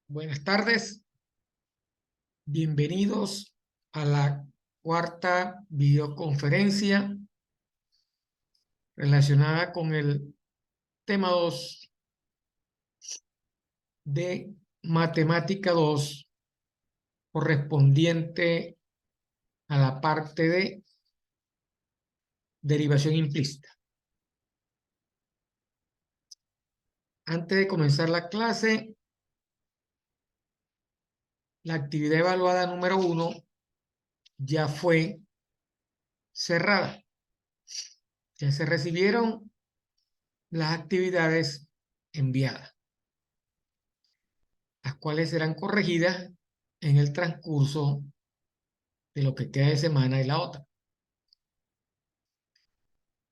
Buenas tardes, bienvenidos a la cuarta videoconferencia relacionada con el tema 2 de Matemática 2, correspondiente a la parte de derivación implícita. Antes de comenzar la clase, la actividad evaluada número 1 ya fue cerrada. Ya se recibieron las actividades enviadas, las cuales serán corregidas en el transcurso de lo que queda de semana y la otra.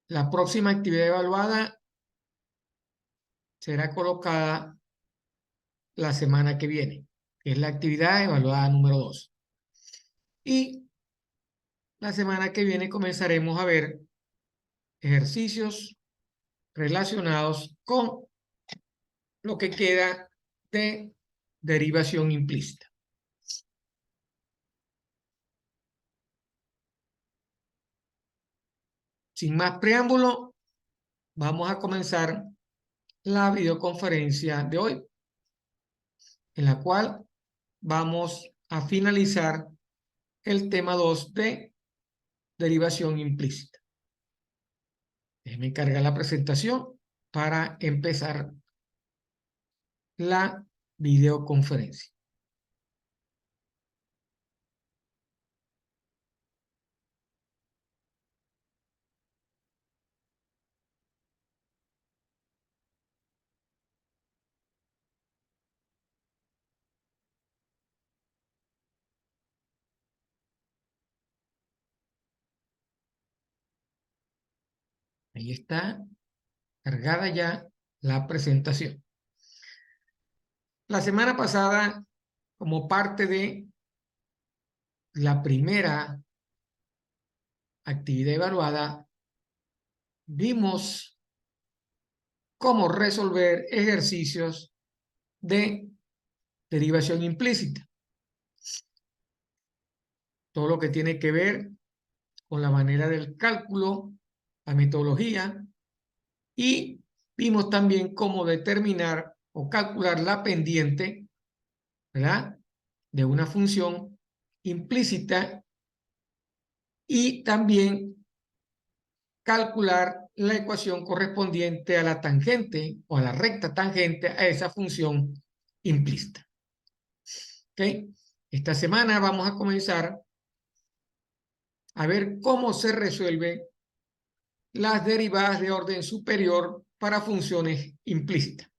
La próxima actividad evaluada será colocada la semana que viene, que es la actividad evaluada número 2. Y la semana que viene comenzaremos a ver ejercicios relacionados con lo que queda de derivación implícita. Sin más preámbulo, vamos a comenzar la videoconferencia de hoy, en la cual vamos a finalizar el tema 2 de derivación implícita. Déjeme cargar la presentación para empezar la videoconferencia. Ahí está cargada ya la presentación. La semana pasada, como parte de la primera actividad evaluada, vimos cómo resolver ejercicios de derivación implícita. Todo lo que tiene que ver con la manera del cálculo, la metodología, y vimos también cómo determinar o calcular la pendiente, ¿verdad?, de una función implícita, y también calcular la ecuación correspondiente a la tangente o a la recta tangente a esa función implícita. ¿Ok? Esta semana vamos a comenzar a ver cómo se resuelven las derivadas de orden superior para funciones implícitas.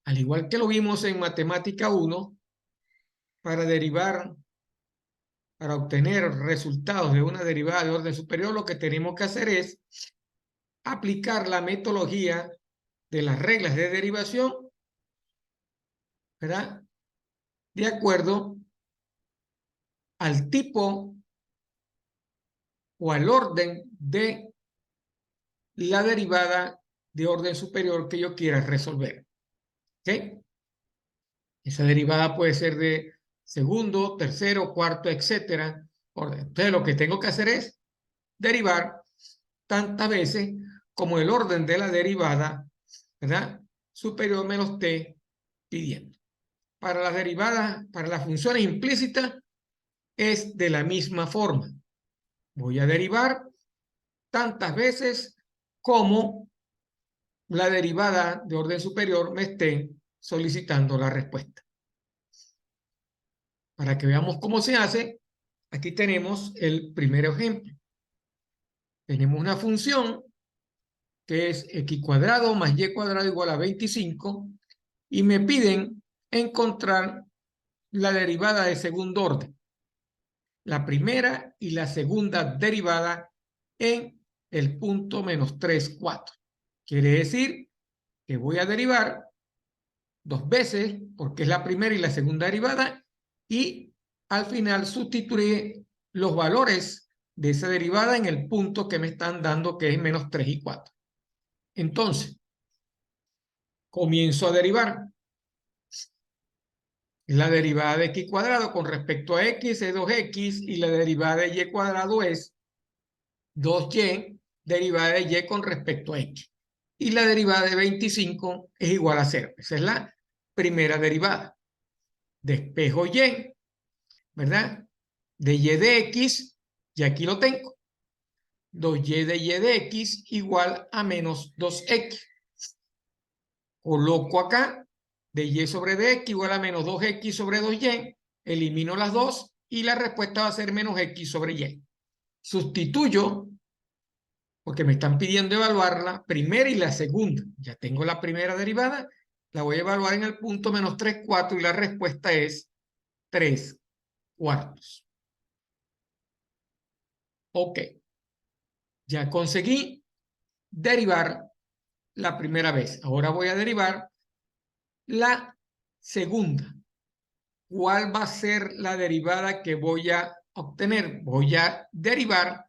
Al igual que lo vimos en Matemática 1, para obtener resultados de una derivada de orden superior, lo que tenemos que hacer es aplicar la metodología de las reglas de derivación, ¿verdad?, de acuerdo al tipo o al orden de la derivada de orden superior que yo quiera resolver. ¿Ok? Esa derivada puede ser de segundo, tercero, cuarto, etcétera. Entonces lo que tengo que hacer es derivar tantas veces como el orden de la derivada, ¿verdad?, superior me lo esté pidiendo. Para las derivadas, para las funciones implícitas, es de la misma forma. Voy a derivar tantas veces como la derivada de orden superior me esté solicitando la respuesta. Para que veamos cómo se hace, aquí tenemos el primer ejemplo. Tenemos una función que es x cuadrado más y cuadrado igual a 25 y me piden encontrar la derivada de segundo orden, la primera y la segunda derivada en el punto menos 3, 4. Quiere decir que voy a derivar dos veces, porque es la primera y la segunda derivada, y al final sustituiré los valores de esa derivada en el punto que me están dando, que es menos 3 y 4. Entonces, comienzo a derivar. La derivada de x cuadrado con respecto a x es 2x y la derivada de y cuadrado es 2y derivada de y con respecto a x. Y la derivada de 25 es igual a 0. Esa es la primera derivada. Despejo y, ¿verdad? De y de x, y aquí lo tengo. 2y de y de x igual a menos 2x. Coloco acá de y sobre dx igual a menos 2x sobre 2y. Elimino las dos y la respuesta va a ser menos x sobre y. Sustituyo, porque me están pidiendo evaluar la primera y la segunda. Ya tengo la primera derivada, la voy a evaluar en el punto menos 3/4 y la respuesta es 3/4. Ok, ya conseguí derivar la primera vez. Ahora voy a derivar la segunda. ¿Cuál va a ser la derivada que voy a obtener? Voy a derivar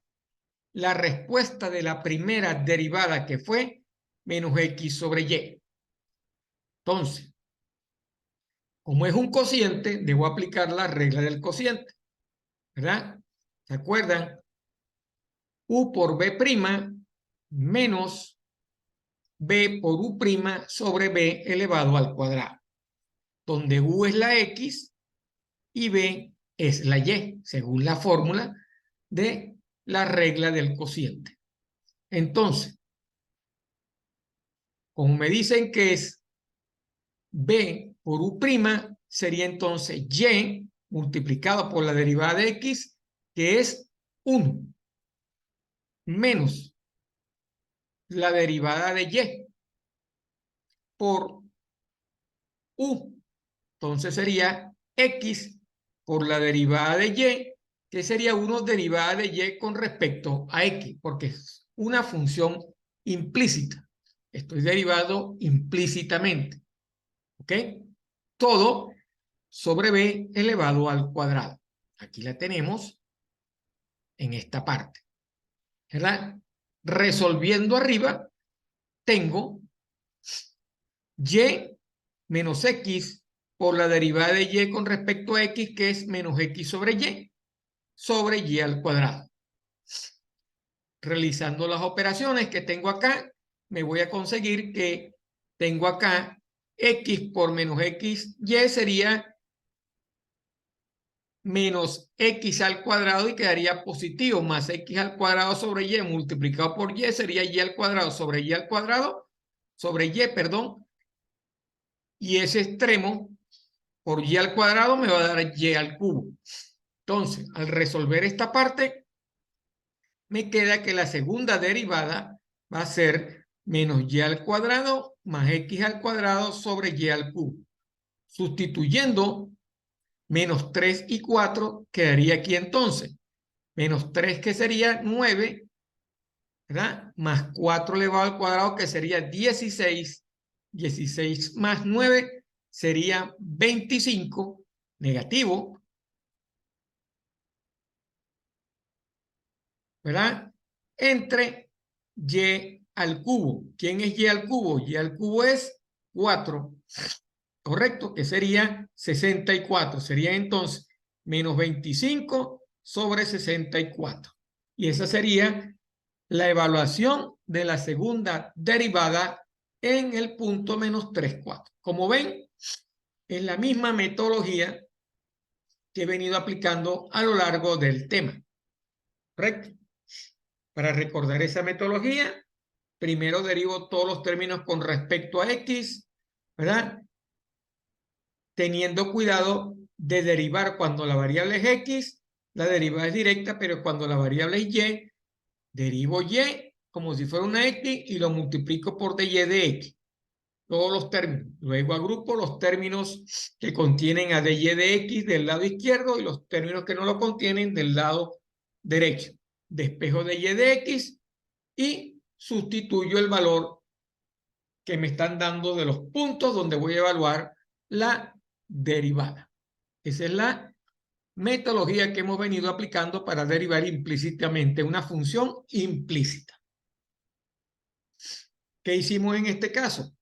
la respuesta de la primera derivada que fue menos x sobre y. Entonces, como es un cociente, debo aplicar la regla del cociente, ¿verdad? ¿Se acuerdan? U por b' menos b por u' sobre b elevado al cuadrado, donde u es la x y b es la y, según la fórmula de la regla del cociente. Entonces, como me dicen que es b por u', sería entonces y multiplicado por la derivada de x, que es 1, menos la derivada de y por u. Entonces sería x por la derivada de y, que sería 1 derivada de y con respecto a x, porque es una función implícita. Estoy derivado implícitamente. ¿Ok? Todo sobre b elevado al cuadrado. Aquí la tenemos en esta parte. ¿Verdad? Resolviendo arriba, tengo y menos x por la derivada de y con respecto a x, que es menos x sobre y al cuadrado. Realizando las operaciones que tengo acá, me voy a conseguir que tengo acá x por menos x y sería menos x al cuadrado y quedaría positivo, más x al cuadrado sobre y multiplicado por y sería y al cuadrado sobre y al cuadrado, sobre y, perdón, y ese extremo por y al cuadrado me va a dar y al cubo. Entonces, al resolver esta parte, me queda que la segunda derivada va a ser menos y al cuadrado más x al cuadrado sobre y al cubo. Sustituyendo menos 3 y 4, quedaría aquí entonces menos 3, que sería 9, ¿verdad? Más 4 elevado al cuadrado, que sería 16. 16 más 9 sería 25, negativo, ¿verdad? Entre y al cubo. ¿Quién es y al cubo? Y al cubo es 4, ¿correcto? Que sería 64. Sería entonces menos 25 sobre 64. Y esa sería la evaluación de la segunda derivada en el punto menos 3/4. Como ven, es la misma metodología que he venido aplicando a lo largo del tema. ¿Correcto? Para recordar esa metodología, primero derivo todos los términos con respecto a x, ¿verdad? Teniendo cuidado de derivar cuando la variable es x, la derivada es directa, pero cuando la variable es y, derivo y como si fuera una x y lo multiplico por dy de x. Todos los términos. Luego agrupo los términos que contienen a dy de x del lado izquierdo y los términos que no lo contienen del lado derecho. Despejo dy de x y sustituyo el valor que me están dando de los puntos donde voy a evaluar la derivada. Esa es la metodología que hemos venido aplicando para derivar implícitamente una función implícita. ¿Qué hicimos en este caso?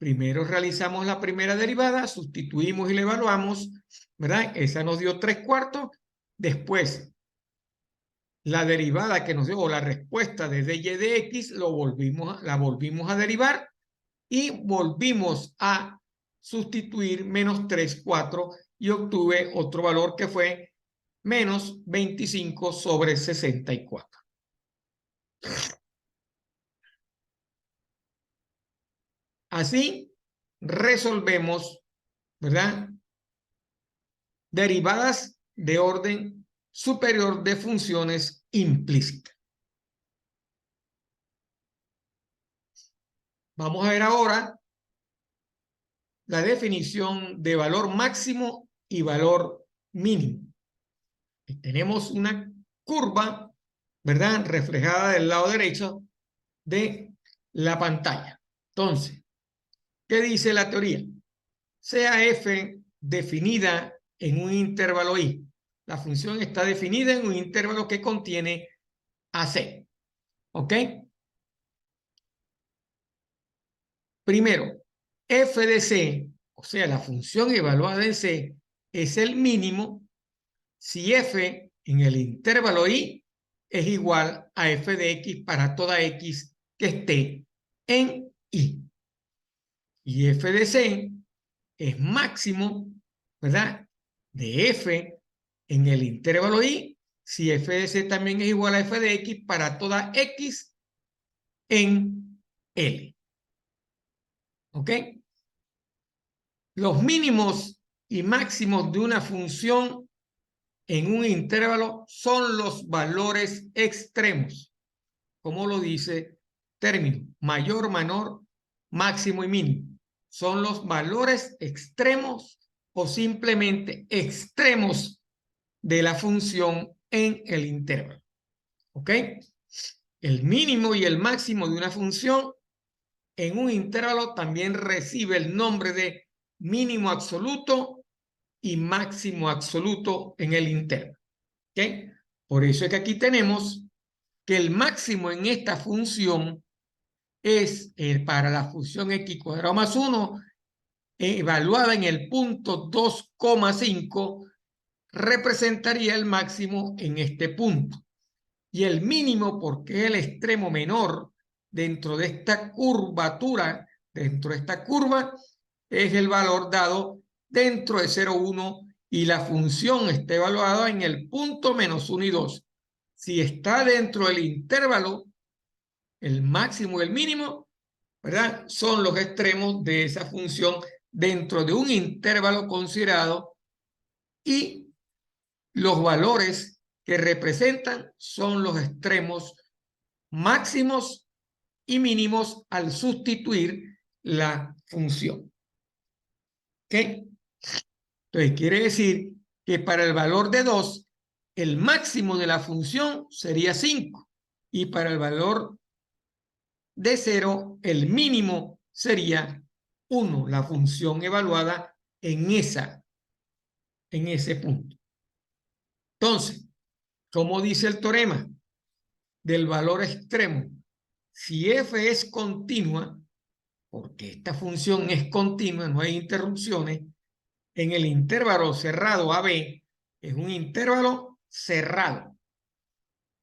Primero realizamos la primera derivada, sustituimos y la evaluamos, ¿verdad? Esa nos dio 3/4. Después, la derivada que nos dio, o la respuesta de dy de x, la volvimos a derivar y volvimos a sustituir menos 3/4 y obtuve otro valor que fue menos 25 sobre 64. Así resolvemos, ¿verdad? Derivadas de orden superior de funciones implícitas. Vamos a ver ahora la definición de valor máximo y valor mínimo. Tenemos una curva, ¿verdad? Reflejada del lado derecho de la pantalla. Entonces, ¿qué dice la teoría? Sea f definida en un intervalo i. La función está definida en un intervalo que contiene AC. ¿Ok? Primero, f de c, o sea, la función evaluada en c, es el mínimo si f en el intervalo i es igual a f de x para toda x que esté en i. Y f de c es máximo, ¿verdad? De f en el intervalo i si f de c también es igual a f de x para toda x en L. ¿Ok? Los mínimos y máximos de una función en un intervalo son los valores extremos, como lo dice término, mayor, menor, máximo y mínimo. Son los valores extremos o simplemente extremos de la función en el intervalo. ¿Ok? El mínimo y el máximo de una función en un intervalo también recibe el nombre de mínimo absoluto y máximo absoluto en el intervalo. ¿Okay? Por eso es que aquí tenemos que el máximo en esta función es para la función x cuadrado más 1 evaluada en el punto 2,5 representaría el máximo en este punto. Y el mínimo, porque es el extremo menor dentro de esta curvatura, dentro de esta curva, es el valor dado dentro de 0,1 y la función está evaluada en el punto menos 1 y 2. Si está dentro del intervalo, el máximo y el mínimo, ¿verdad? Son los extremos de esa función dentro de un intervalo considerado y los valores que representan son los extremos máximos y mínimos al sustituir la función. ¿Ok? Entonces quiere decir que para el valor de 2, el máximo de la función sería 5 y para el valor de 0, el mínimo sería 1, la función evaluada en ese punto. Entonces, ¿cómo dice el teorema del valor extremo? Si f es continua, porque esta función es continua, no hay interrupciones, en el intervalo cerrado AB, es un intervalo cerrado.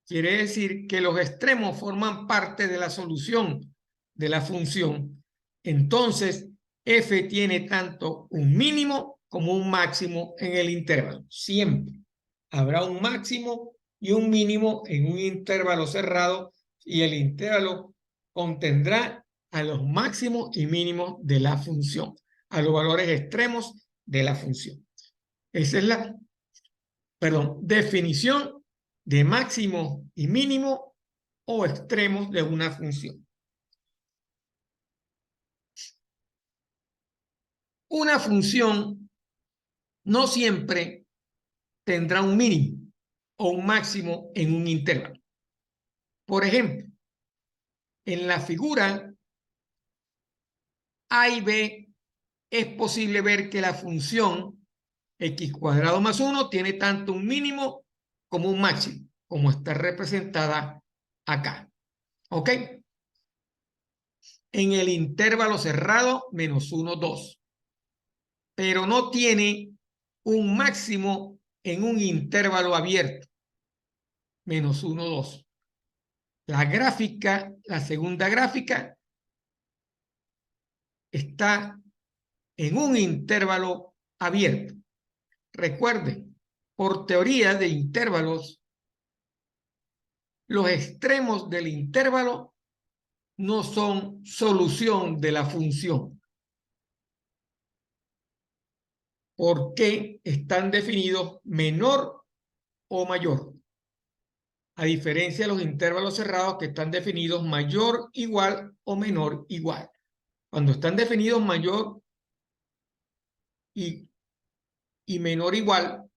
Quiere decir que los extremos forman parte de la solución de la función. Entonces, f tiene tanto un mínimo como un máximo en el intervalo. Siempre habrá un máximo y un mínimo en un intervalo cerrado y el intervalo contendrá a los máximos y mínimos de la función, a los valores extremos de la función. Esa es la, definición de máximo y mínimo o extremos de una función. Una función no siempre tendrá un mínimo o un máximo en un intervalo. Por ejemplo, en la figura A y B es posible ver que la función x cuadrado más 1 tiene tanto un mínimo como un máximo, como está representada acá. ¿Ok? en el intervalo cerrado menos 1, 2, pero no tiene un máximo en un intervalo abierto menos 1, 2. La gráfica, la segunda gráfica, está en un intervalo abierto. Recuerden, por teoría de intervalos, los extremos del intervalo no son solución de la función, porque están definidos menor o mayor, a diferencia de los intervalos cerrados que están definidos mayor, igual o menor, igual. Cuando están definidos mayor y menor, igual,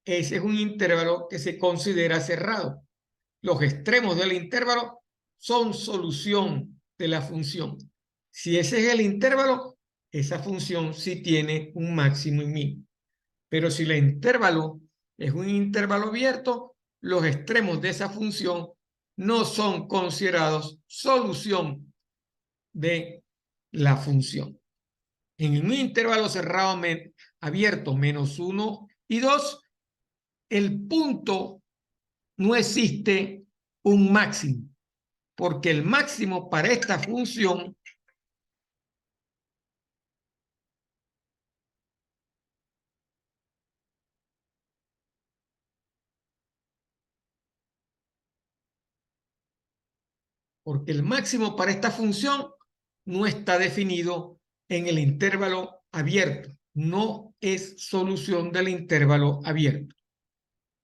ese es un intervalo que se considera cerrado. Los extremos del intervalo son solución de la función. Si ese es el intervalo, esa función sí tiene un máximo y mínimo. Pero si el intervalo es un intervalo abierto, los extremos de esa función no son considerados solución de la función. En un intervalo cerrado abierto menos 1 y 2, el punto no existe un máximo, porque el máximo para esta función no está definido en el intervalo abierto, no es solución del intervalo abierto.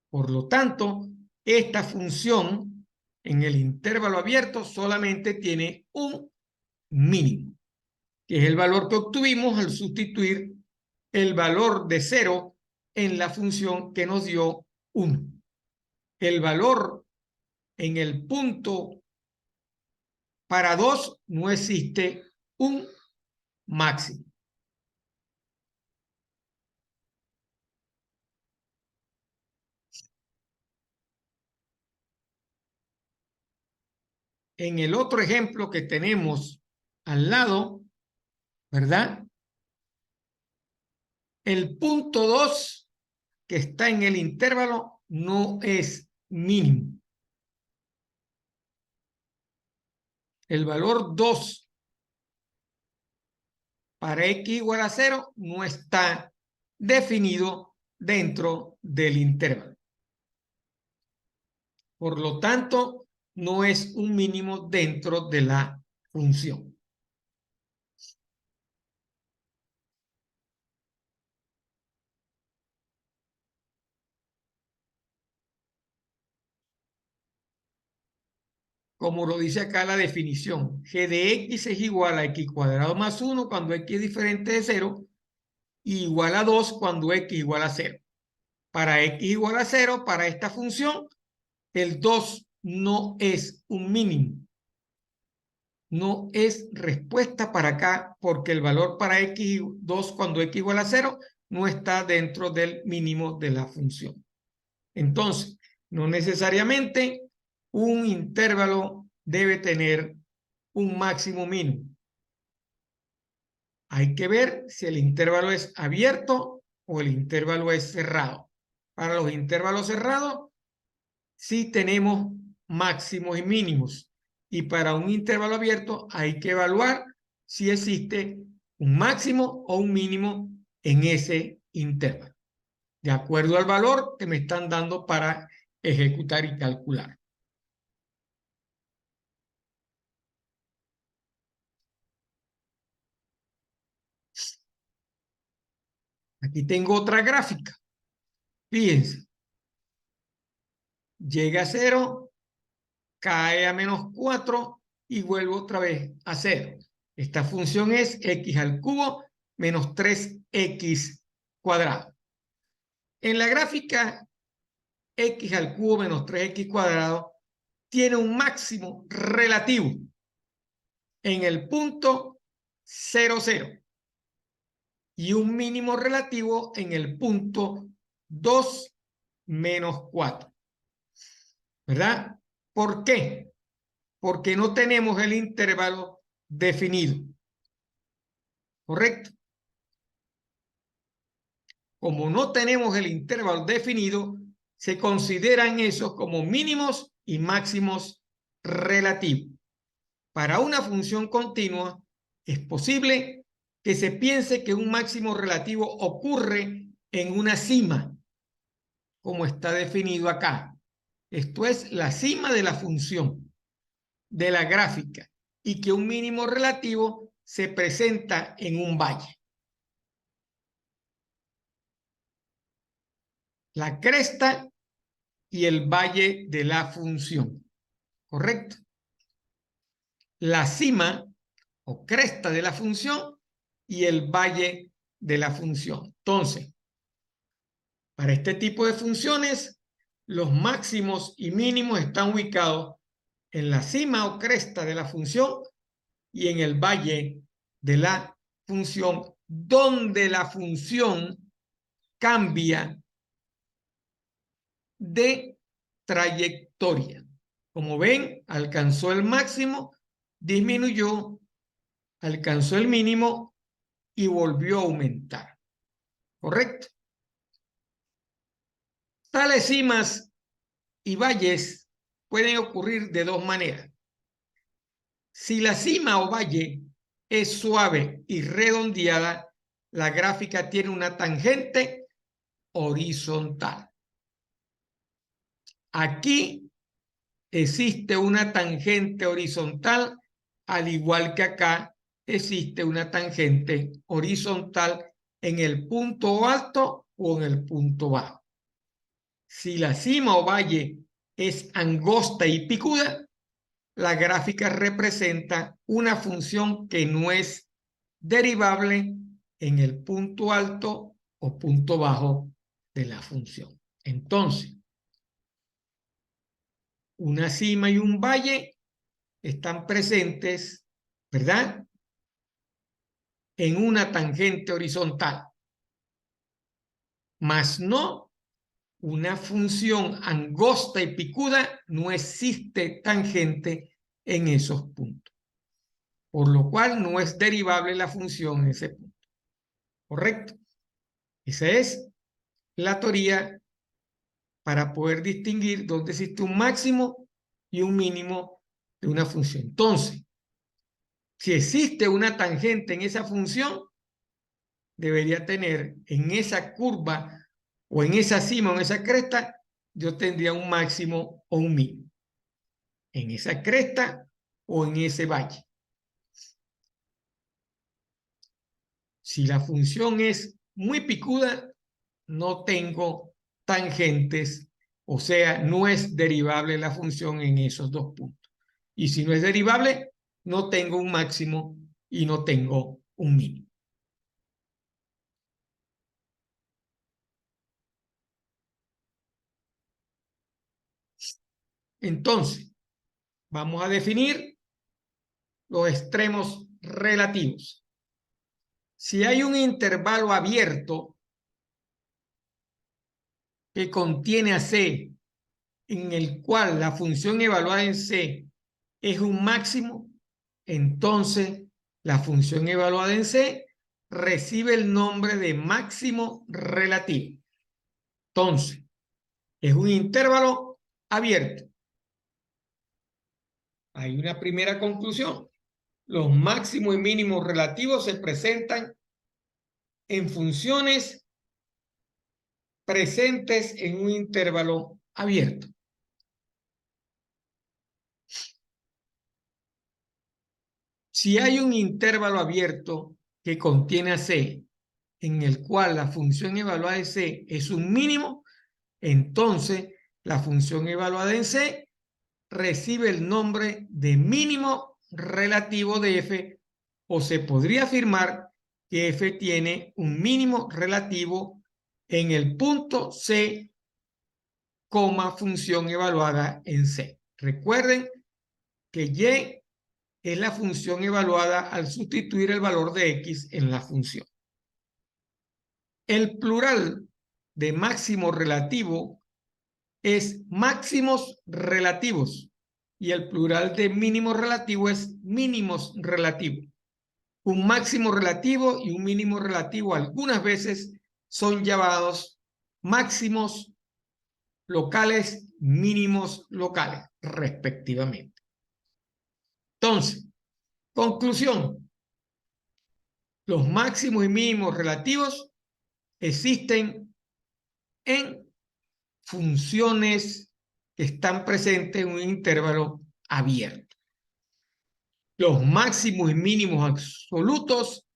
Por lo tanto, esta función en el intervalo abierto solamente tiene un mínimo, que es el valor que obtuvimos al sustituir el valor de 0 en la función que nos dio 1. El valor en el punto para 2 no existe un máximo. En el otro ejemplo que tenemos al lado, ¿verdad? El punto 2 que está en el intervalo no es mínimo. El valor 2 para x igual a 0 no está definido dentro del intervalo. Por lo tanto, no es un mínimo dentro de la función. Como lo dice acá la definición, g de x es igual a x cuadrado más 1 cuando x es diferente de 0 y igual a 2 cuando x igual a 0. Para x igual a 0, para esta función, el 2 no es un mínimo. No es respuesta para acá porque el valor para x2 cuando x igual a 0 no está dentro del mínimo de la función. Entonces, no necesariamente un intervalo debe tener un máximo mínimo. Hay que ver si el intervalo es abierto o el intervalo es cerrado. Para los intervalos cerrados, sí tenemos máximos y mínimos. Y para un intervalo abierto hay que evaluar si existe un máximo o un mínimo en ese intervalo, de acuerdo al valor que me están dando para ejecutar y calcular. Aquí tengo otra gráfica. Fíjense, llega a 0, cae a menos 4 y vuelve otra vez a 0. Esta función es x al cubo menos 3x cuadrado. En la gráfica, x al cubo menos 3x cuadrado tiene un máximo relativo en el punto 0, 0 y un mínimo relativo en el punto 2 menos 4. ¿Verdad? ¿Por qué? Porque no tenemos el intervalo definido. ¿Correcto? Como no tenemos el intervalo definido, se consideran esos como mínimos y máximos relativos. Para una función continua, es posible que se piense que un máximo relativo ocurre en una cima, como está definido acá. Esto es la cima de la función, de la gráfica, y que un mínimo relativo se presenta en un valle. La cresta y el valle de la función, ¿correcto? La cima o cresta de la función y el valle de la función. Entonces, para este tipo de funciones, los máximos y mínimos están ubicados en la cima o cresta de la función y en el valle de la función, donde la función cambia de trayectoria. Como ven, alcanzó el máximo, disminuyó, alcanzó el mínimo y volvió a aumentar. ¿Correcto? Tales cimas y valles pueden ocurrir de dos maneras. Si la cima o valle es suave y redondeada, la gráfica tiene una tangente horizontal. Aquí existe una tangente horizontal, al igual que acá existe una tangente horizontal en el punto alto o en el punto bajo. Si la cima o valle es angosta y picuda, la gráfica representa una función que no es derivable en el punto alto o punto bajo de la función. Entonces, una cima y un valle están presentes, ¿verdad?, en una tangente horizontal, mas no una función angosta y picuda, no existe tangente en esos puntos, por lo cual no es derivable la función en ese punto. ¿Correcto? Esa es la teoría para poder distinguir dónde existe un máximo y un mínimo de una función. Entonces, si existe una tangente en esa función, debería tener en esa curva o en esa cima o en esa cresta, yo tendría un máximo o un mínimo. En esa cresta o en ese valle. Si la función es muy picuda, no tengo tangentes, o sea, no es derivable la función en esos dos puntos. Y si no es derivable, no tengo un máximo y no tengo un mínimo. Entonces, vamos a definir los extremos relativos. Si hay un intervalo abierto que contiene a C, en el cual la función evaluada en C es un máximo, entonces la función evaluada en C recibe el nombre de máximo relativo. Entonces, es un intervalo abierto. Hay una primera conclusión. Los máximos y mínimos relativos se presentan en funciones presentes en un intervalo abierto. Si hay un intervalo abierto que contiene a C, en el cual la función evaluada en C es un mínimo, entonces la función evaluada en C recibe el nombre de mínimo relativo de f, o se podría afirmar que f tiene un mínimo relativo en el punto C, función evaluada en C. Recuerden que y es la función evaluada al sustituir el valor de x en la función. El plural de máximo relativo es máximos relativos y el plural de mínimo relativo es mínimos relativos. Un máximo relativo y un mínimo relativo algunas veces son llamados máximos locales, mínimos locales, respectivamente. Entonces, conclusión. Los máximos y mínimos relativos existen en funciones que están presentes en un intervalo abierto. Los máximos y mínimos absolutos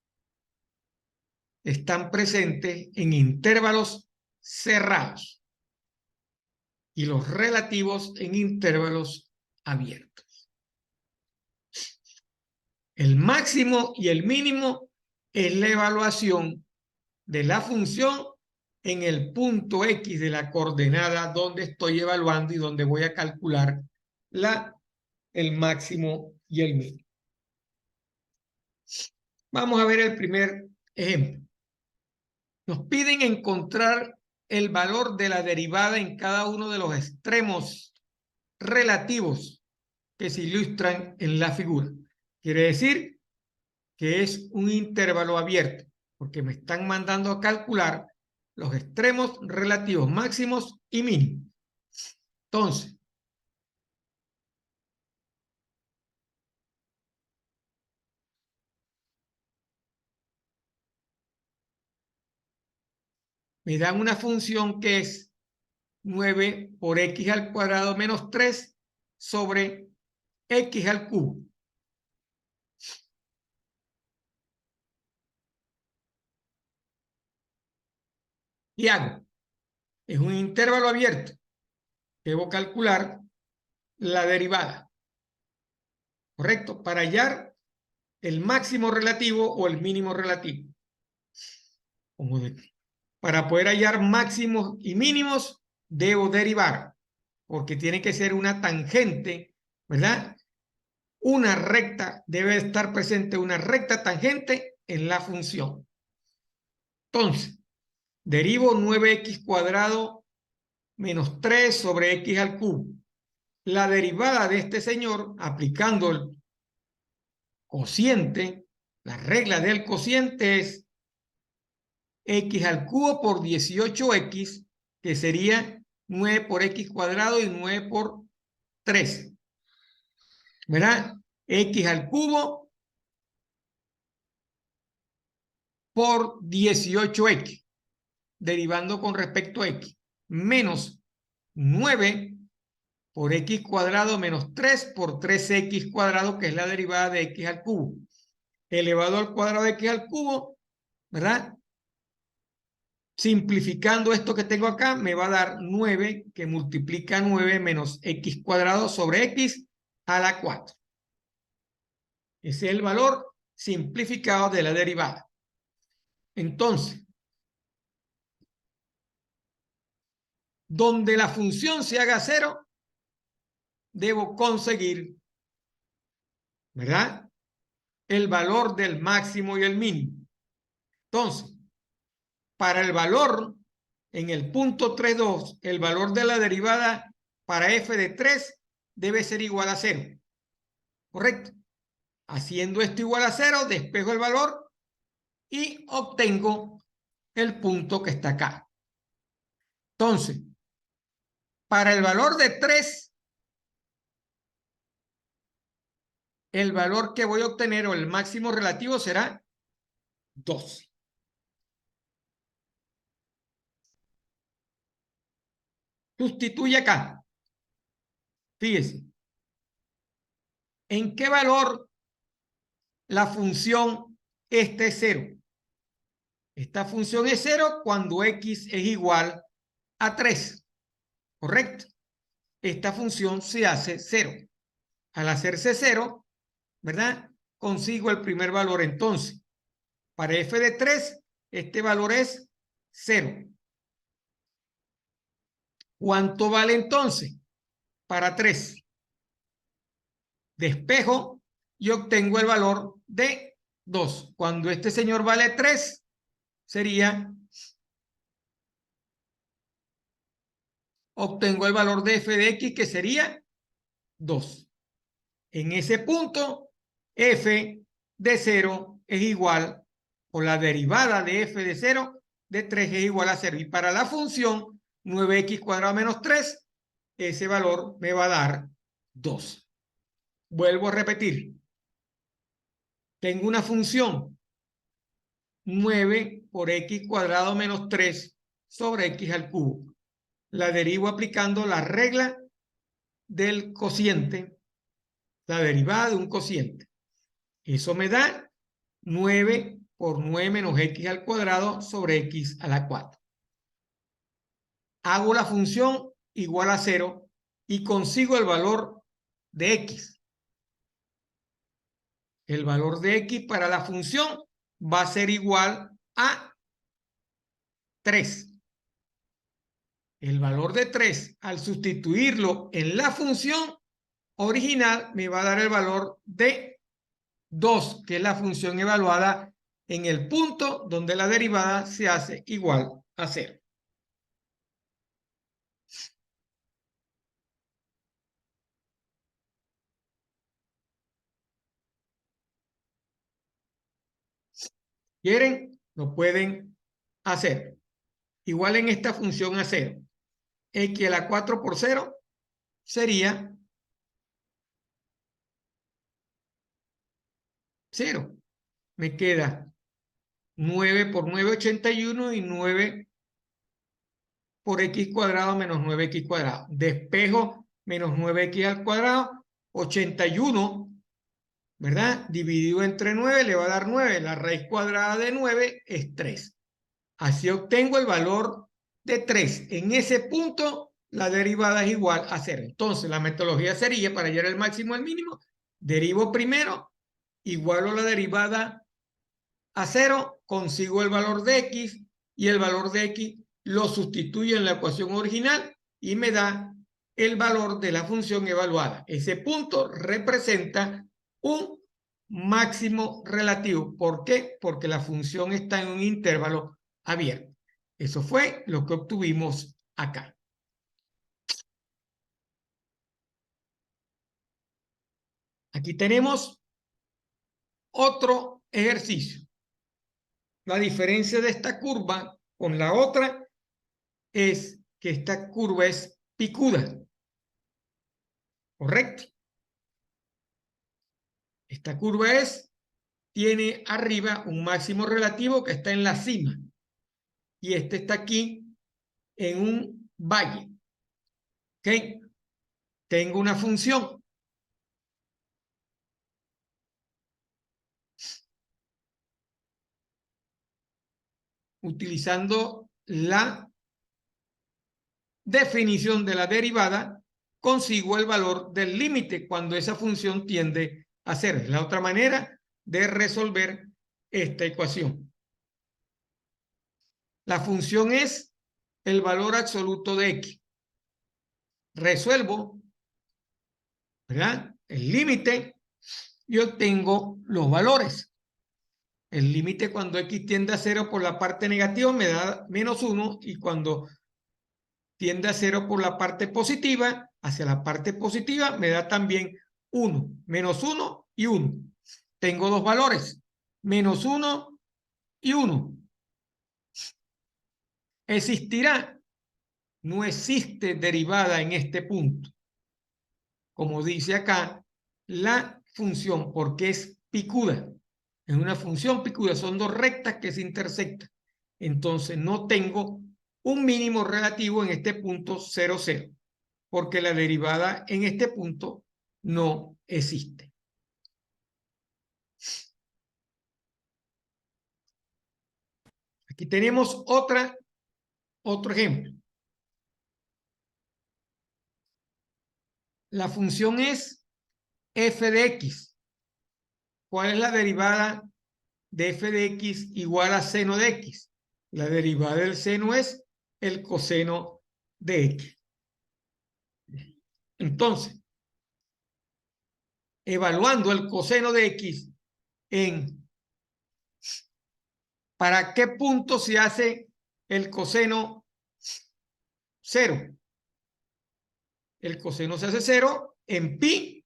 están presentes en intervalos cerrados y los relativos en intervalos abiertos. El máximo y el mínimo es la evaluación de la función en el punto X de la coordenada donde estoy evaluando y donde voy a calcular el máximo y el mínimo. Vamos a ver el primer ejemplo. Nos piden encontrar el valor de la derivada en cada uno de los extremos relativos que se ilustran en la figura. Quiere decir que es un intervalo abierto, porque me están mandando a calcular los extremos relativos máximos y mínimos. Entonces, me dan una función que es 9 por x al cuadrado menos 3 sobre x al cubo. Y hago, es un intervalo abierto. Debo calcular la derivada, ¿correcto? Para hallar el máximo relativo o el mínimo relativo. Para poder hallar máximos y mínimos, debo derivar, porque tiene que ser una tangente, ¿verdad? Una recta, debe estar presente una recta tangente en la función. Entonces, derivo 9x cuadrado menos 3 sobre x al cubo. La derivada de este señor, aplicando el cociente, la regla del cociente es x al cubo por 18x, que sería 9 por x cuadrado y 9 por 3. ¿Verdad? X al cubo por 18x, derivando con respecto a x, menos 9 por x cuadrado menos 3 por 3x cuadrado, que es la derivada de x al cubo, elevado al cuadrado de x al cubo, ¿verdad? Simplificando esto que tengo acá, me va a dar 9, que multiplica 9 menos x cuadrado sobre x a la 4. Ese es el valor simplificado de la derivada. Entonces, donde la función se haga cero, debo conseguir, ¿verdad?, el valor del máximo y el mínimo. Entonces, para el valor en el punto 3,2, el valor de la derivada para f de 3 debe ser igual a 0. ¿Correcto? Haciendo esto igual a 0, despejo el valor y obtengo el punto que está acá. Entonces, para el valor de 3, el valor que voy a obtener o el máximo relativo será 12. Sustituye acá. Fíjese. ¿En qué valor la función es 0? Esta función es 0 cuando x es igual a 3. ¿Correcto? Esta función se hace 0. Al hacerse 0, ¿verdad?, consigo el primer valor. Entonces, para f de 3, este valor es 0. ¿Cuánto vale entonces? Para 3. Despejo y obtengo el valor de 2. Cuando este señor vale 3, obtengo el valor de f de x, que sería 2. En ese punto, f de 0 es igual, o la derivada de f de 0 de 3 es igual a 0. Y para la función 9x cuadrado menos 3, ese valor me va a dar 2. Vuelvo a repetir. Tengo una función 9 por x cuadrado menos 3 sobre x al cubo. La derivo aplicando la regla del cociente, la derivada de un cociente. Eso me da 9 por 9 menos x al cuadrado sobre x a la 4. Hago la función igual a 0 y consigo el valor de x. El valor de x para la función va a ser igual a 3. El valor de 3, al sustituirlo en la función original, me va a dar el valor de 2, que es la función evaluada en el punto donde la derivada se hace igual a 0. ¿Quieren? Lo pueden hacer. Igual en esta función a 0. X a la 4 por 0 sería 0. Me queda 9 por 9, 81 y 9 por x cuadrado menos 9x cuadrado. Despejo menos 9x al cuadrado, 81, ¿verdad? Dividido entre 9 le va a dar 9. La raíz cuadrada de 9 es 3. Así obtengo el valor de 3. En ese punto la derivada es igual a 0. Entonces la metodología sería, para hallar el máximo al mínimo, derivo primero, igualo la derivada a 0, consigo el valor de x y el valor de x lo sustituyo en la ecuación original y me da el valor de la función evaluada. Ese punto representa un máximo relativo. ¿Por qué? Porque la función está en un intervalo abierto. Eso fue lo que obtuvimos acá. Aquí tenemos otro ejercicio. La diferencia de esta curva con la otra es que esta curva es picuda. ¿Correcto? Esta curva tiene arriba un máximo relativo que está en la cima. Y este está aquí en un valle. ¿Ok? Tengo una función. Utilizando la definición de la derivada, consigo el valor del límite cuando esa función tiende a cero. Es la otra manera de resolver esta ecuación. La función es el valor absoluto de x. Resuelvo, ¿verdad?, el límite y obtengo los valores. El límite cuando x tiende a 0 por la parte negativa me da menos 1 y cuando tiende a 0 por la parte positiva, hacia la parte positiva me da también 1, menos 1 y 1. Tengo dos valores, menos 1 y 1. ¿Existirá? No existe derivada en este punto. Como dice acá, la función, porque es picuda. Es una función picuda, son dos rectas que se intersectan. Entonces no tengo un mínimo relativo en este punto 0, 0, porque la derivada en este punto no existe. Aquí tenemos otro ejemplo. La función es f de x. ¿Cuál es la derivada de f de x igual a seno de x? La derivada del seno es el coseno de x. Entonces, evaluando el coseno de x ¿para qué punto se hace el coseno 0? El coseno se hace 0 en pi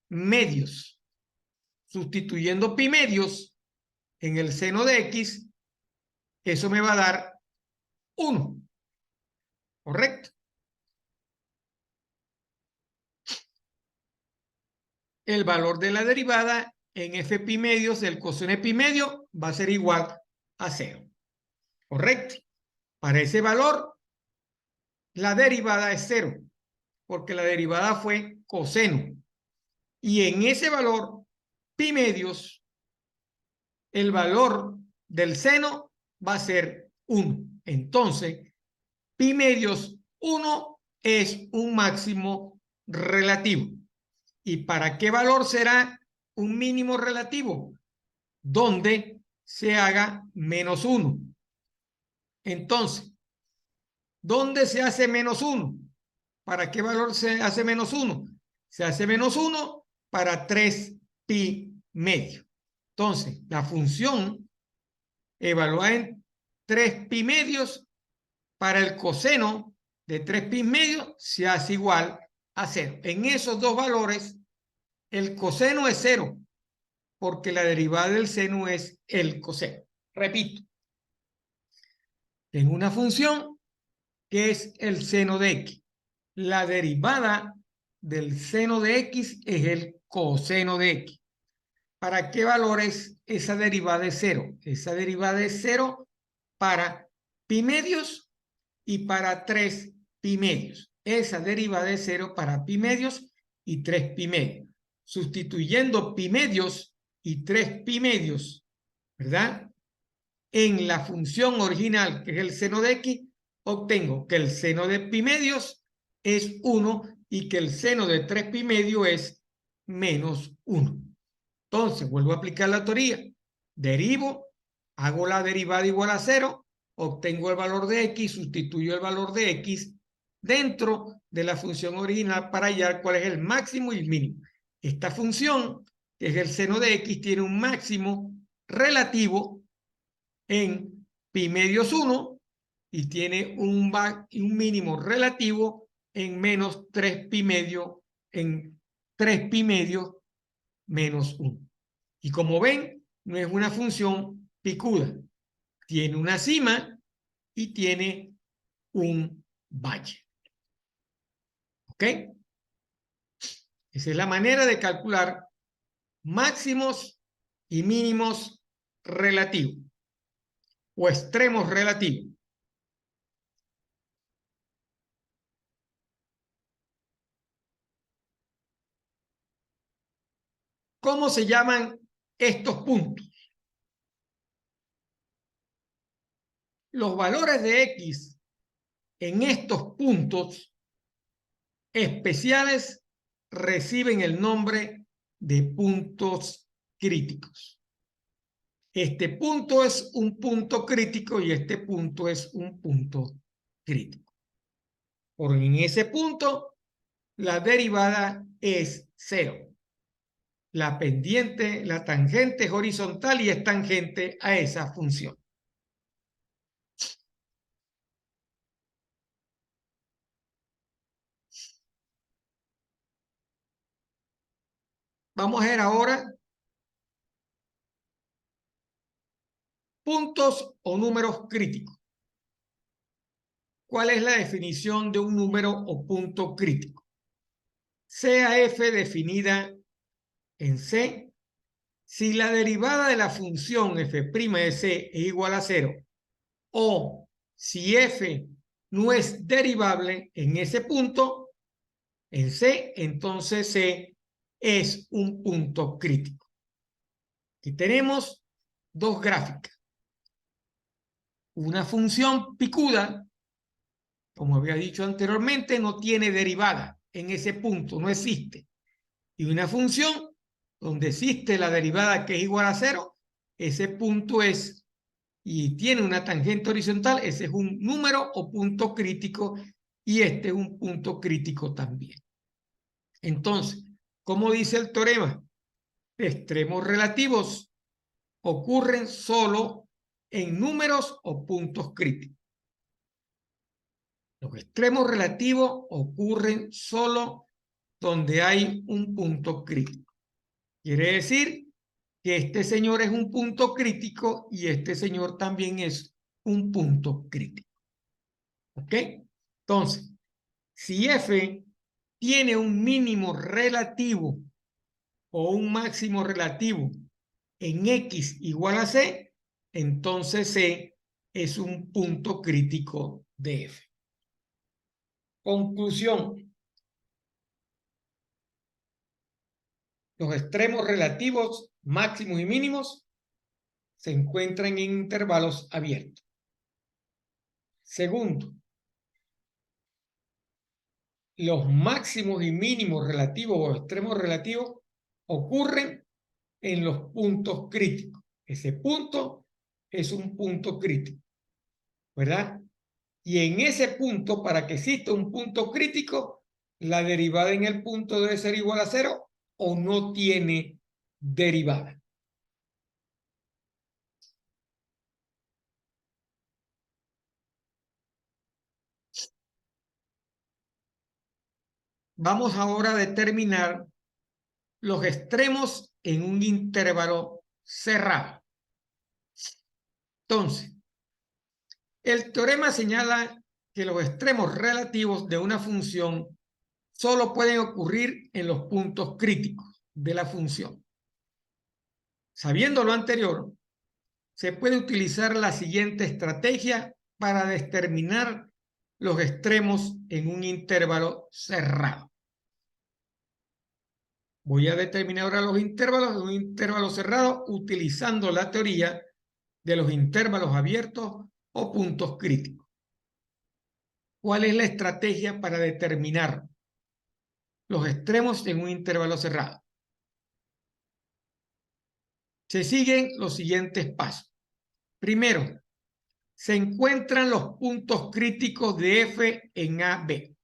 medios. Sustituyendo pi medios en el seno de x, eso me va a dar 1. ¿Correcto? El valor de la derivada en f pi medios del coseno de pi medio va a ser igual a 0. ¿Correcto? Para ese valor, la derivada es 0, porque la derivada fue coseno. Y en ese valor, pi medios, el valor del seno va a ser 1. Entonces, pi medios 1 es un máximo relativo. ¿Y para qué valor será un mínimo relativo? Donde se haga menos 1. Entonces, ¿dónde se hace menos 1? ¿Para qué valor se hace menos 1? Se hace menos 1 para 3 pi medio. Entonces, la función evaluada en 3 pi medios para el coseno de 3 pi medios se hace igual a 0. En esos dos valores, el coseno es 0, porque la derivada del seno es el coseno. Repito, tengo una función que es el seno de x. La derivada del seno de x es el coseno de x. ¿Para qué valores esa derivada es 0? Esa derivada es 0 para pi medios y para 3 pi medios. Esa derivada es 0 para pi medios y 3 pi medios. Sustituyendo pi medios y 3 pi medios, ¿verdad? En la función original, que es el seno de x, obtengo que el seno de pi medios es 1 y que el seno de 3 pi medio es menos 1. Entonces, vuelvo a aplicar la teoría. Derivo, hago la derivada igual a 0, obtengo el valor de x, sustituyo el valor de x dentro de la función original para hallar cuál es el máximo y el mínimo. Esta función, que es el seno de x, tiene un máximo relativo en pi medios 1 y tiene un mínimo relativo en menos 3 pi medio, en 3 pi medio menos 1. Y como ven, no es una función picuda. Tiene una cima y tiene un valle. ¿Ok? Esa es la manera de calcular máximos y mínimos relativos o extremos relativos. ¿Cómo se llaman estos puntos? Los valores de x en estos puntos especiales reciben el nombre de puntos críticos. Este punto es un punto crítico y este punto es un punto crítico. Porque en ese punto la derivada es 0. La pendiente, la tangente es horizontal y es tangente a esa función. Vamos a ver ahora puntos o números críticos. ¿Cuál es la definición de un número o punto crítico? Sea f definida en C, si la derivada de la función f' de C es igual a 0, o si f no es derivable en ese punto, en C, entonces C es un punto crítico. Aquí tenemos dos gráficas. Una función picuda, como había dicho anteriormente, no tiene derivada en ese punto, no existe. Y una función donde existe la derivada que es igual a 0, ese punto es, y tiene una tangente horizontal, ese es un número o punto crítico, y este es un punto crítico también. Entonces, ¿cómo dice el teorema? Extremos relativos ocurren solo en números o puntos críticos. Los extremos relativos ocurren solo donde hay un punto crítico. Quiere decir que este señor es un punto crítico y este señor también es un punto crítico. ¿Ok? Entonces, si F tiene un mínimo relativo o un máximo relativo en X igual a C, entonces C es un punto crítico de F. Conclusión. Los extremos relativos máximos y mínimos se encuentran en intervalos abiertos. Segundo, los máximos y mínimos relativos o extremos relativos ocurren en los puntos críticos. Ese punto es un punto crítico, ¿verdad? Y en ese punto, para que exista un punto crítico, la derivada en el punto debe ser igual a 0 o no tiene derivada. Vamos ahora a determinar los extremos en un intervalo cerrado. Entonces, el teorema señala que los extremos relativos de una función solo pueden ocurrir en los puntos críticos de la función. Sabiendo lo anterior, se puede utilizar la siguiente estrategia para determinar los extremos en un intervalo cerrado. Voy a determinar ahora los intervalos en un intervalo cerrado utilizando la teoría de los intervalos abiertos o puntos críticos. ¿Cuál es la estrategia para determinar los extremos en un intervalo cerrado? Se siguen los siguientes pasos. Primero, se encuentran los puntos críticos de F en AB.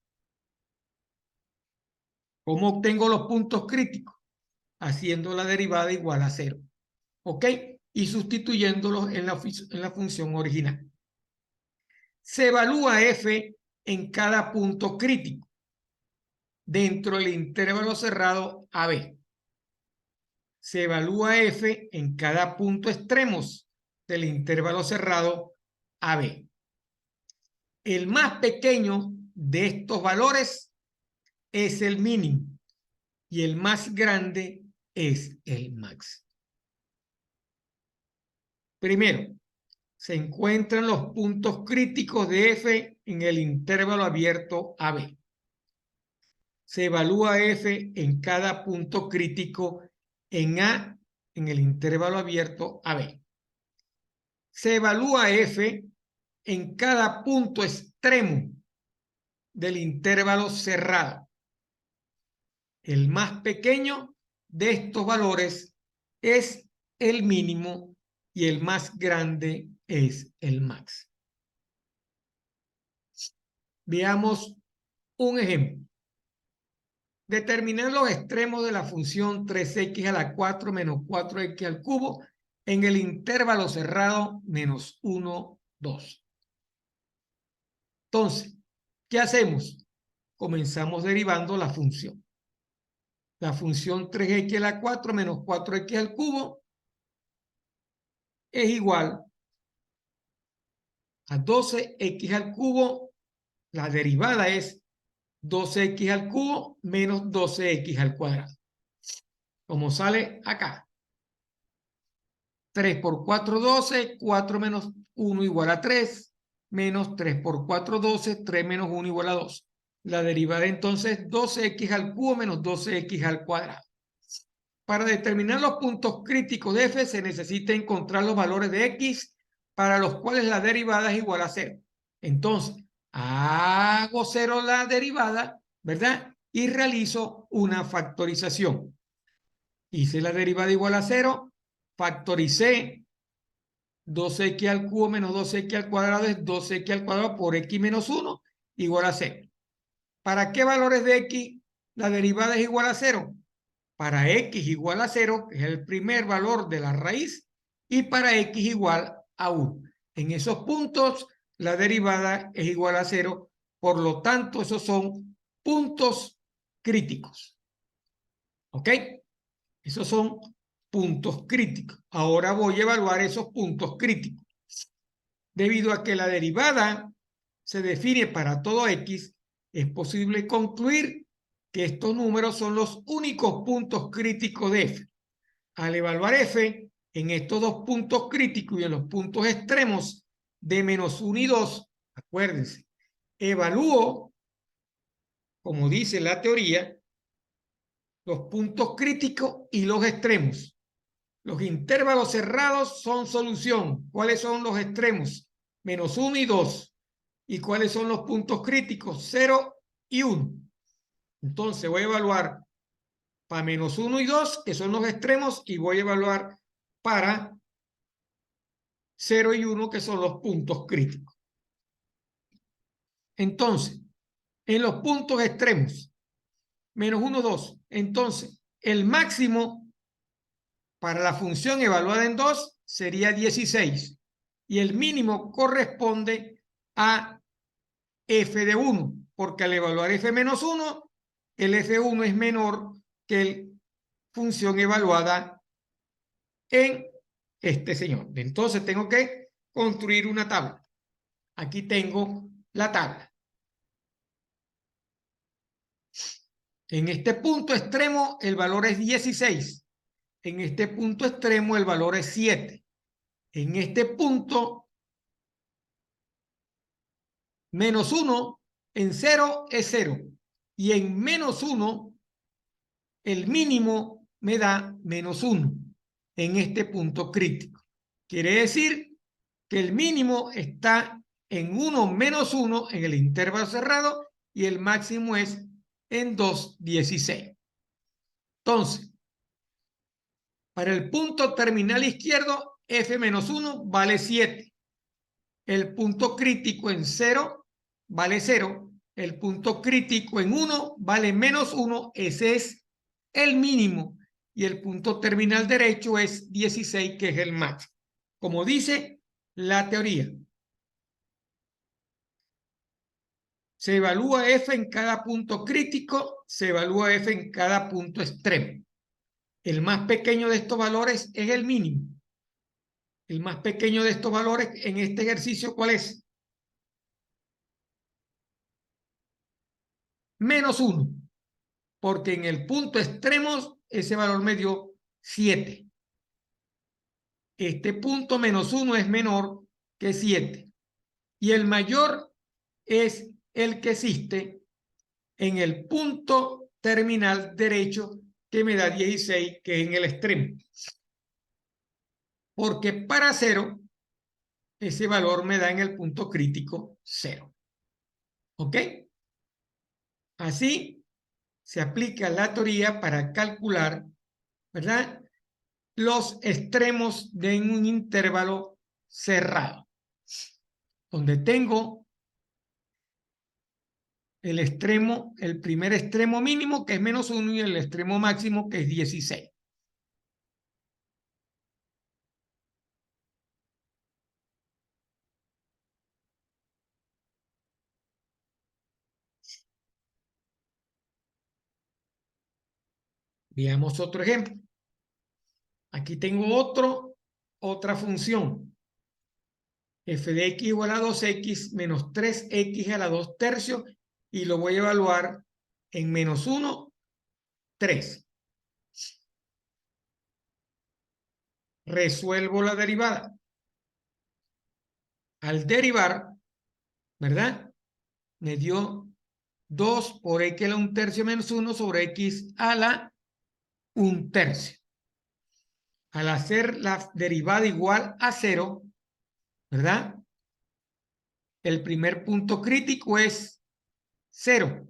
¿Cómo obtengo los puntos críticos? Haciendo la derivada igual a 0. ¿Ok? Y sustituyéndolos en la función original. Se evalúa F en cada punto crítico dentro del intervalo cerrado AB. Se evalúa F en cada punto extremos del intervalo cerrado AB. El más pequeño de estos valores es el mínimo y el más grande es el máximo. Primero, se encuentran los puntos críticos de F en el intervalo abierto AB. Se evalúa F en cada punto crítico en A en el intervalo abierto AB. Se evalúa F en cada punto extremo del intervalo cerrado. El más pequeño de estos valores es el mínimo y el más grande es el máximo. Veamos un ejemplo. Determinar los extremos de la función 3x a la 4 menos 4x al cubo en el intervalo cerrado menos 1, 2. Entonces, ¿qué hacemos? Comenzamos derivando la función. La función 3x a la 4 menos 4x al cubo es igual a 12x al cubo. La derivada es 12x al cubo menos 12x al cuadrado. Como sale acá. 3 por 4, 12. 4 menos 1 igual a 3. Menos 3 por 4, 12. 3 menos 1 igual a 2. La derivada entonces es 12x al cubo menos 12x al cuadrado. Para determinar los puntos críticos de F se necesita encontrar los valores de X para los cuales la derivada es igual a 0. Entonces, hago 0 la derivada, ¿verdad? Y realizo una factorización. Hice la derivada igual a 0, factoricé 2x al cubo menos 2x al cuadrado es 2x al cuadrado por x menos 1 igual a 0. ¿Para qué valores de x la derivada es igual a 0? Para x igual a 0, que es el primer valor de la raíz, y para x igual a 1. En esos puntos la derivada es igual a 0, por lo tanto esos son puntos críticos. ¿Ok? Esos son puntos críticos. Ahora voy a evaluar esos puntos críticos. Debido a que la derivada se define para todo x, es posible concluir que estos números son los únicos puntos críticos de f. Al evaluar f en estos dos puntos críticos y en los puntos extremos de -1 y 2, acuérdense, evalúo, como dice la teoría, los puntos críticos y los extremos. Los intervalos cerrados son solución. ¿Cuáles son los extremos? -1 y 2. ¿Y cuáles son los puntos críticos? 0 y 1. Entonces voy a evaluar para -1 y 2, que son los extremos, y voy a evaluar para 0 y 1, que son los puntos críticos. Entonces, en los puntos extremos, -1, 2, entonces el máximo para la función evaluada en 2 sería 16 y el mínimo corresponde a f de 1, porque al evaluar f menos 1, el f1 es menor que la función evaluada en este señor. Entonces tengo que construir una tabla. Aquí tengo la tabla. En este punto extremo el valor es 16. En este punto extremo el valor es 7. En este punto -1 en 0 es 0. Y en -1 el mínimo me da -1 en este punto crítico. Quiere decir que el mínimo está en 1 menos 1 en el intervalo cerrado y el máximo es en 2,16. Entonces, para el punto terminal izquierdo, f menos 1 vale 7. El punto crítico en 0 vale 0. El punto crítico en 1 vale -1. Ese es el mínimo. Y el punto terminal derecho es 16, que es el máximo. Como dice la teoría. Se evalúa f en cada punto crítico, se evalúa f en cada punto extremo. El más pequeño de estos valores es el mínimo. El más pequeño de estos valores en este ejercicio, ¿cuál es? -1, porque en el punto extremo ese valor me dio 7. Este punto -1 es menor que 7. Y el mayor es el que existe en el punto terminal derecho, que me da 16, que es en el extremo. Porque para 0, ese valor me da en el punto crítico 0. ¿Ok? Así se aplica la teoría para calcular, ¿verdad?, los extremos de un intervalo cerrado, donde tengo el extremo, el primer extremo mínimo, que es -1, y el extremo máximo, que es 16. Veamos otro ejemplo. Aquí tengo otra función. F de x igual a 2x menos 3x a la 2 tercios, y lo voy a evaluar en -1, 3. Resuelvo la derivada. Al derivar, ¿verdad?, me dio 2 por x a la 1 tercio menos 1 sobre x a la 1 tercio. Al hacer la derivada igual a 0, ¿verdad?, el primer punto crítico es 0.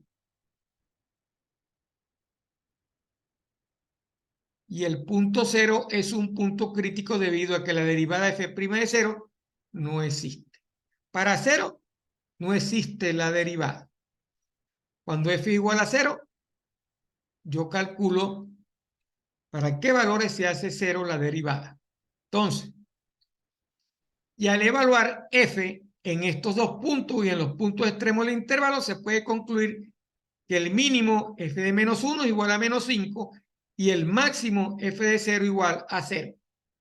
Y el punto 0 es un punto crítico debido a que la derivada f' de 0 no existe. Para 0 no existe la derivada. Cuando f igual a 0, yo calculo para qué valores se hace 0 la derivada. Entonces, y al evaluar f en estos dos puntos y en los puntos extremos del intervalo, se puede concluir que el mínimo f de menos 1 es igual a menos 5 y el máximo f de 0 igual a 0,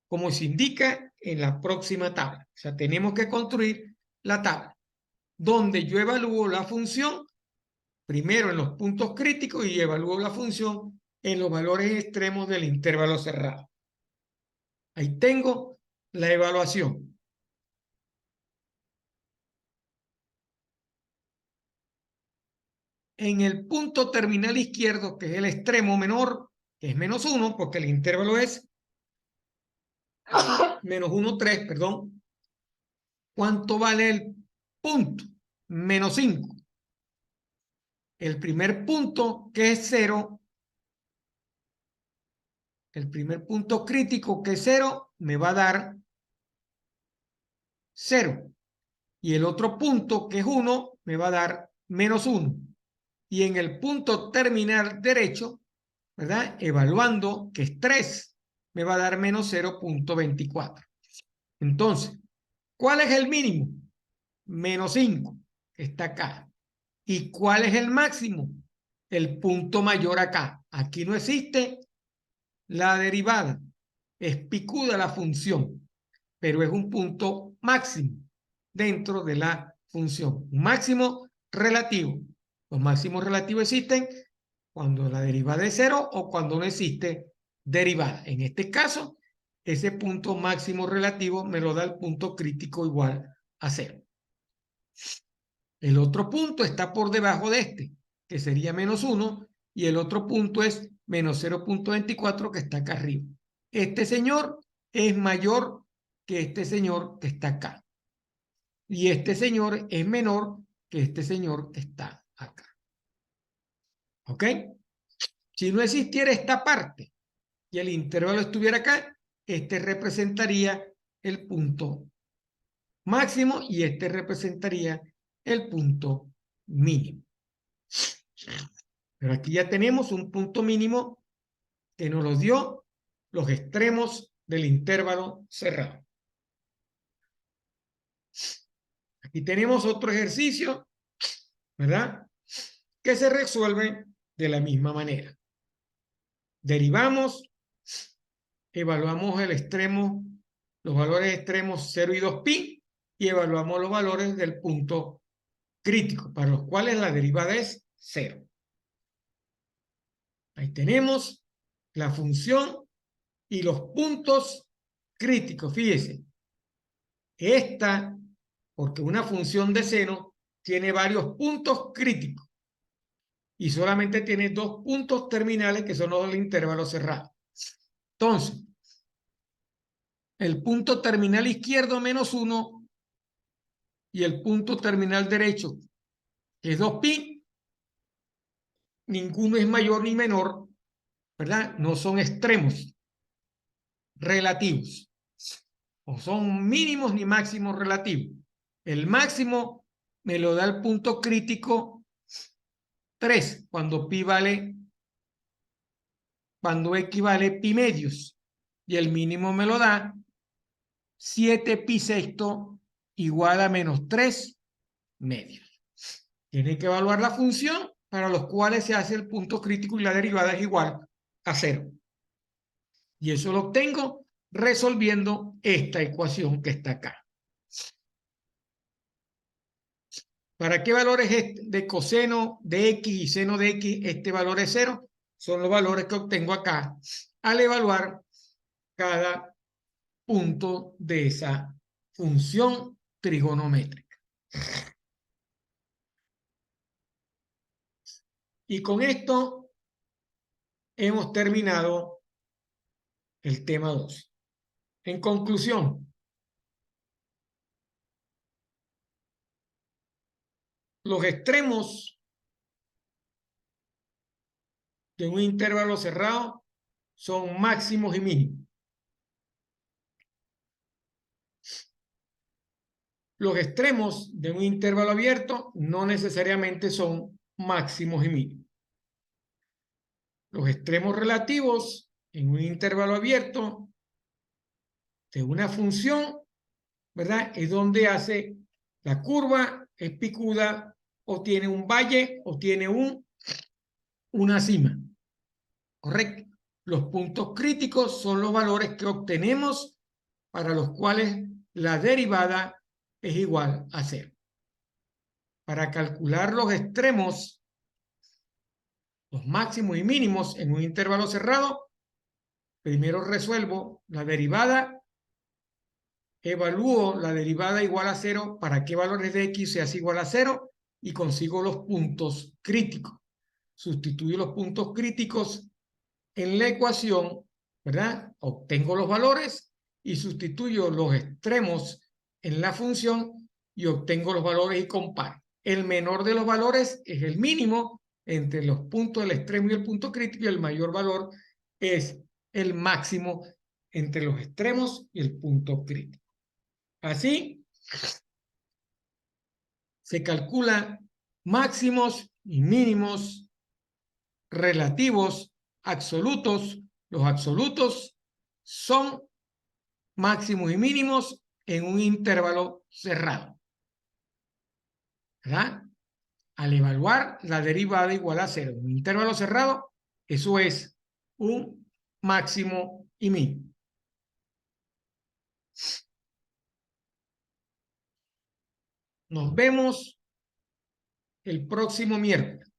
como se indica en la próxima tabla. O sea, tenemos que construir la tabla donde yo evalúo la función primero en los puntos críticos y evalúo la función en los valores extremos del intervalo cerrado. Ahí tengo la evaluación. En el punto terminal izquierdo, que es el extremo menor, que es menos 1, porque el intervalo es menos 1, 3, perdón. ¿Cuánto vale el punto? Menos 5. El primer punto, que es 0, el primer punto crítico, que es 0, me va a dar 0. Y el otro punto, que es 1, me va a dar menos 1. Y en el punto terminal derecho, ¿verdad? Evaluando, que es 3, me va a dar menos 0.24. Entonces, ¿cuál es el mínimo? Menos 5, que está acá. ¿Y cuál es el máximo? El punto mayor acá. Aquí no existe la derivada. Es picuda la función, pero es un punto máximo dentro de la función. Un máximo relativo. Los máximos relativos existen cuando la derivada es 0 o cuando no existe derivada. En este caso, ese punto máximo relativo me lo da el punto crítico igual a 0. El otro punto está por debajo de este, que sería menos 1, y el otro punto es menos 0.24, que está acá arriba. Este señor es mayor que este señor que está acá. Y este señor es menor que este señor que está acá. ¿Ok? Si no existiera esta parte y el intervalo estuviera acá, este representaría el punto máximo y este representaría el punto mínimo. Pero aquí ya tenemos un punto mínimo que nos lo dio los extremos del intervalo cerrado. Aquí tenemos otro ejercicio, ¿verdad? Que se resuelve de la misma manera. Derivamos, evaluamos el extremo, los valores extremos 0 y 2pi, y evaluamos los valores del punto crítico, para los cuales la derivada es 0. Ahí tenemos la función y los puntos críticos. Fíjese, esta, porque una función de seno tiene varios puntos críticos y solamente tiene dos puntos terminales que son los del intervalo cerrado. Entonces, el punto terminal izquierdo menos 1 y el punto terminal derecho, que es 2pi, ninguno es mayor ni menor, ¿verdad? No son extremos relativos, o son mínimos ni máximos relativos. El máximo me lo da el punto crítico 3, cuando pi vale, cuando x vale pi medios, y el mínimo me lo da 7 pi sexto igual a menos 3 medios. Tiene que evaluar la función para los cuales se hace el punto crítico y la derivada es igual a 0. Y eso lo obtengo resolviendo esta ecuación que está acá. ¿Para qué valores de coseno de x y seno de x este valor es 0? Son los valores que obtengo acá al evaluar cada punto de esa función trigonométrica. Y con esto hemos terminado el tema 2. En conclusión, los extremos de un intervalo cerrado son máximos y mínimos. Los extremos de un intervalo abierto no necesariamente son máximos y mínimos. Los extremos relativos en un intervalo abierto de una función, ¿verdad? Es donde hace la curva, es picuda, o tiene un valle, o tiene un una cima. Correcto. Los puntos críticos son los valores que obtenemos para los cuales la derivada es igual a 0. Para calcular los extremos, los máximos y mínimos en un intervalo cerrado, primero resuelvo la derivada, evalúo la derivada igual a 0 para que valores de x se hace igual a 0 y consigo los puntos críticos. Sustituyo los puntos críticos en la ecuación, ¿verdad? Obtengo los valores y sustituyo los extremos en la función y obtengo los valores y comparo. El menor de los valores es el mínimo entre los puntos del extremo y el punto crítico, y el mayor valor es el máximo entre los extremos y el punto crítico. Así se calcula máximos y mínimos relativos absolutos. Los absolutos son máximos y mínimos en un intervalo cerrado, ¿verdad? Al evaluar la derivada igual a 0 en un intervalo cerrado, eso es un máximo y mínimo. Nos vemos el próximo miércoles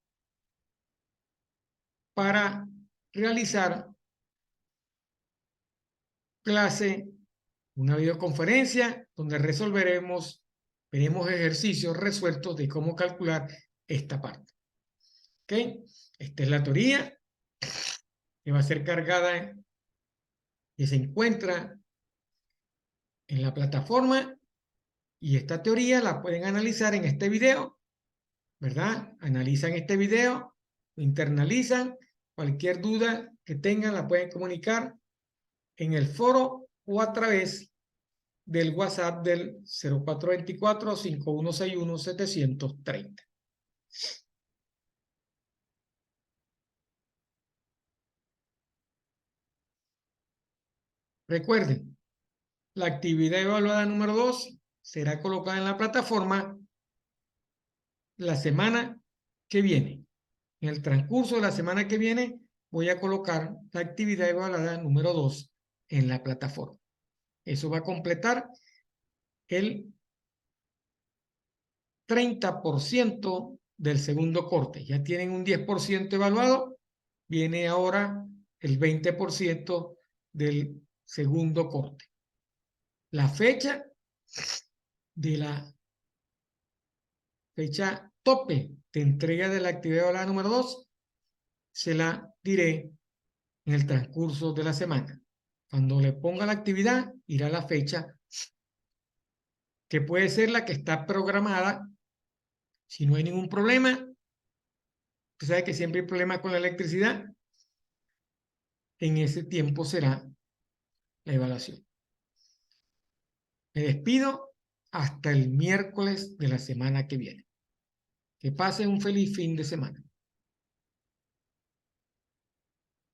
para realizar clase, una videoconferencia donde veremos ejercicios resueltos de cómo calcular esta parte. ¿Ok? Esta es la teoría que va a ser cargada, que se encuentra en la plataforma, y esta teoría la pueden analizar en este video, ¿verdad? Analizan este video, lo internalizan, cualquier duda que tengan la pueden comunicar en el foro o a través del WhatsApp del 0424-5161-730. Recuerden, la actividad evaluada número 2 será colocada en la plataforma la semana que viene. En el transcurso de la semana que viene voy a colocar la actividad evaluada número 2 en la plataforma. Eso va a completar el 30% del segundo corte. Ya tienen un 10% evaluado, viene ahora el 20% del segundo corte. La fecha de la fecha tope de entrega de la actividad evaluada número 2 se la diré en el transcurso de la semana. Cuando le ponga la actividad, irá la fecha que puede ser la que está programada. Si no hay ningún problema, usted sabe que siempre hay problemas con la electricidad, en ese tiempo será la evaluación. Me despido hasta el miércoles de la semana que viene. Que pasen un feliz fin de semana.